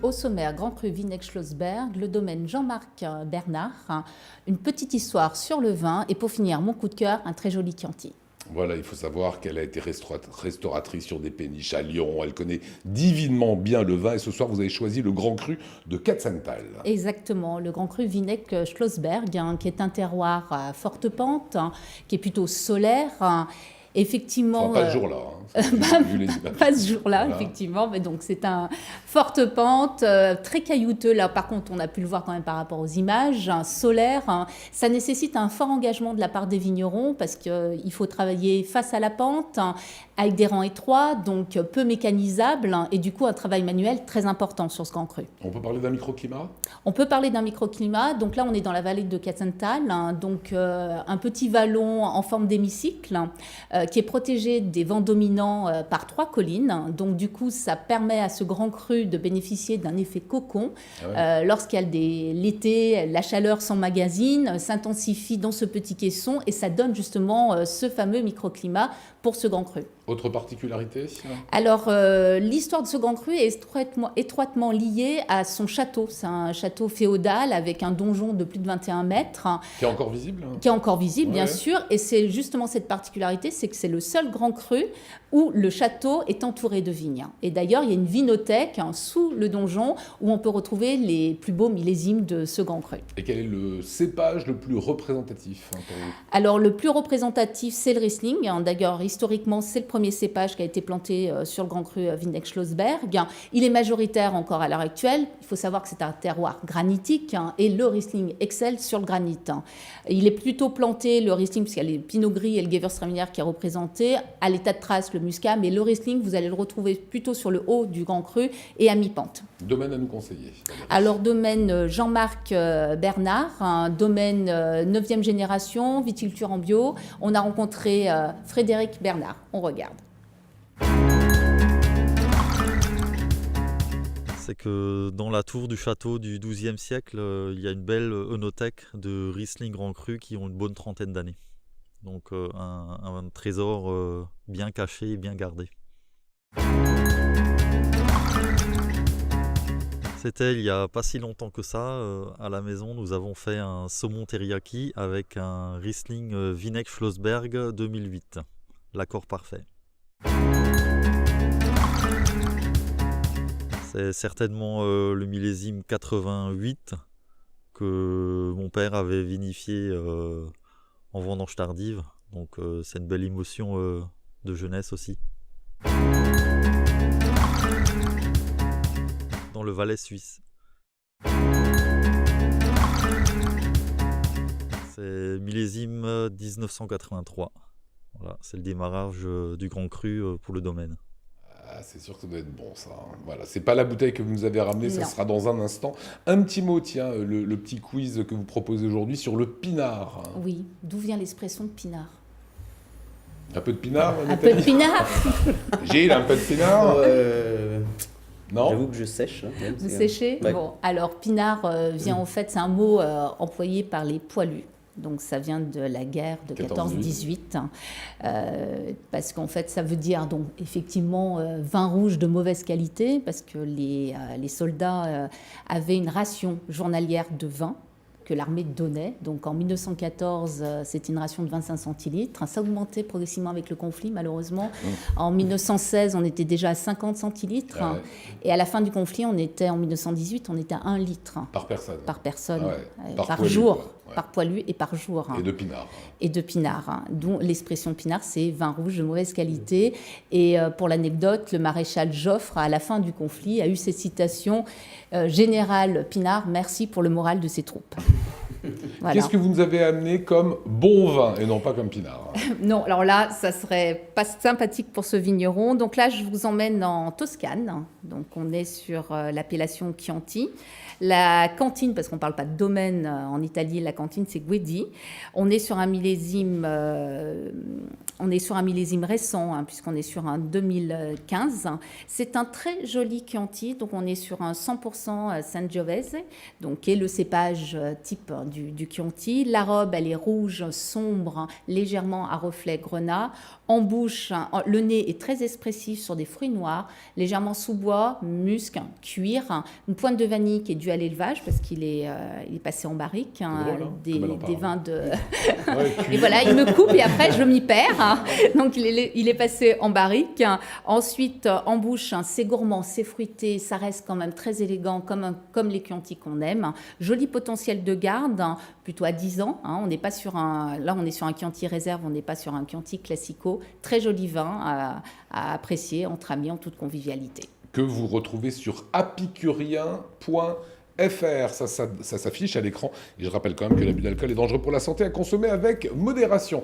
Au sommaire, Grand Cru Vinec-Schlossberg, le domaine Jean-Marc Bernard, une petite histoire sur le vin et pour finir, mon coup de cœur, un très joli Chianti. Voilà, il faut savoir qu'elle a été restauratrice sur des péniches à Lyon. Elle connaît divinement bien le vin et ce soir, vous avez choisi le Grand Cru de Katzenthal. Exactement, le Grand Cru Vinec-Schlossberg, qui est un terroir à forte pente, qui est plutôt solaire. Effectivement, enfin, pas ce jour-là. Pas ce jour-là, voilà. Effectivement. Mais donc, c'est un forte pente, très caillouteux. Là, par contre, on a pu le voir quand même par rapport aux images, solaire. Ça nécessite un fort engagement de la part des vignerons parce qu'il faut travailler face à la pente, avec des rangs étroits, donc peu mécanisables, et du coup, un travail manuel très important sur ce Grand Cru. On peut parler d'un microclimat ? On peut parler d'un microclimat. Donc là, on est dans la vallée de Katzenthal, donc un petit vallon en forme d'hémicycle qui est protégé des vents dominants par 3 collines. Donc du coup, ça permet à ce Grand Cru de bénéficier d'un effet cocon. Lorsqu'il y a l'été, la chaleur s'emmagasine, s'intensifie dans ce petit caisson et ça donne justement ce fameux microclimat pour ce Grand Cru. Autre particularité ? Alors, l'histoire de ce Grand Cru est étroitement liée à son château. C'est un château féodal avec un donjon de plus de 21 mètres. Qui est encore visible ? Qui est encore visible, bien sûr. Et c'est justement cette particularité, c'est que c'est le seul Grand Cru où le château est entouré de vignes. Et d'ailleurs, il y a une vinothèque sous le donjon où on peut retrouver les plus beaux millésimes de ce Grand Cru. Et quel est le cépage le plus représentatif pour vous ? Alors, le plus représentatif, c'est le Riesling. D'ailleurs, historiquement, c'est le premier cépage qui a été planté sur le Grand Cru Vinec-Schlossberg. Il est majoritaire encore à l'heure actuelle. Il faut savoir que c'est un terroir granitique et le Riesling excelle sur le granit. Il est plutôt planté, le Riesling, parce qu'il y a les Pinot Gris et le Gewürztraminer qui est représenté, à l'état de trace, le Muscat, mais le Riesling, vous allez le retrouver plutôt sur le haut du Grand Cru et à mi-pente. Domaine à nous conseiller. Alors, domaine Jean-Marc Bernard, un domaine 9e génération, viticulture en bio. On a rencontré Frédéric Bernard. On regarde. C'est que dans la tour du château du XIIe siècle, il y a une belle œnothèque de Riesling Grand Cru qui ont une bonne trentaine d'années. Donc un trésor bien caché et bien gardé. C'était il n'y a pas si longtemps que ça, à la maison, nous avons fait un saumon teriyaki avec un Riesling Vinec-Schlossberg 2008. L'accord parfait. C'est certainement le millésime 88 que mon père avait vinifié en vendange tardive. Donc c'est une belle émotion de jeunesse aussi. Dans le Valais suisse. C'est millésime 1983. Voilà, c'est le démarrage du Grand Cru pour le domaine. Ah, c'est sûr que ça doit être bon, ça. Voilà, c'est pas la bouteille que vous nous avez ramenée, ça sera dans un instant. Un petit mot, tiens, le petit quiz que vous proposez aujourd'hui sur le pinard. Oui, d'où vient l'expression de pinard ? Un peu de pinard, Un peu de pinard. Gilles, un peu de pinard Non. J'avoue que je sèche. Vous séchez ? Ouais. Bon, alors pinard vient en fait, c'est un mot employé par les poilus. Donc ça vient de la guerre de 14-18, parce qu'en fait ça veut dire donc effectivement vin rouge de mauvaise qualité, parce que les soldats avaient une ration journalière de vin que l'armée donnait. Donc en 1914, c'était une ration de 25 centilitres. Ça augmentait progressivement avec le conflit, malheureusement. En 1916, on était déjà à 50 centilitres. Ouais. Et à la fin du conflit, en 1918, on était à 1 litre. Par personne. Par personne, Par par poilu, jour. quoi. Ouais. Par poilu et par jour. Et de pinard. Et de pinard. D'où l'expression pinard, c'est vin rouge de mauvaise qualité. Et pour l'anecdote, le maréchal Joffre, à la fin du conflit, a eu cette citation Général Pinard, merci pour le moral de ses troupes. Voilà. Qu'est-ce que vous nous avez amené comme bon vin et non pas comme pinard ? Non, alors là, ça serait pas sympathique pour ce vigneron. Donc là, je vous emmène en Toscane. Donc on est sur l'appellation Chianti. La cantine, parce qu'on ne parle pas de domaine en Italie, la cantine c'est Guedi. On est sur un millésime on est sur un millésime récent, hein, puisqu'on est sur un 2015. C'est un très joli Chianti, donc on est sur un 100% Sangiovese, donc qui est le cépage type du Chianti. La robe, elle est rouge, sombre, légèrement à reflet grenat. En bouche, le nez est très expressif sur des fruits noirs, légèrement sous-bois, musc, cuir, une pointe de vanille qui est due à l'élevage parce qu'il est passé en barrique, des vins de... Et voilà, il me coupe et après je m'y perds. Donc il est passé en barrique. Ensuite, en bouche, c'est gourmand, c'est fruité, ça reste quand même très élégant comme les Chianti qu'on aime. Joli potentiel de garde, plutôt à 10 ans. On n'est pas sur là, on est sur un Chianti réserve, on n'est pas sur un Chianti classico. Très joli vin à apprécier entre amis en toute convivialité. Que vous retrouvez sur apicurien.fr. Ça s'affiche à l'écran. Et je rappelle quand même que l'abus d'alcool est dangereux pour la santé, à consommer avec modération.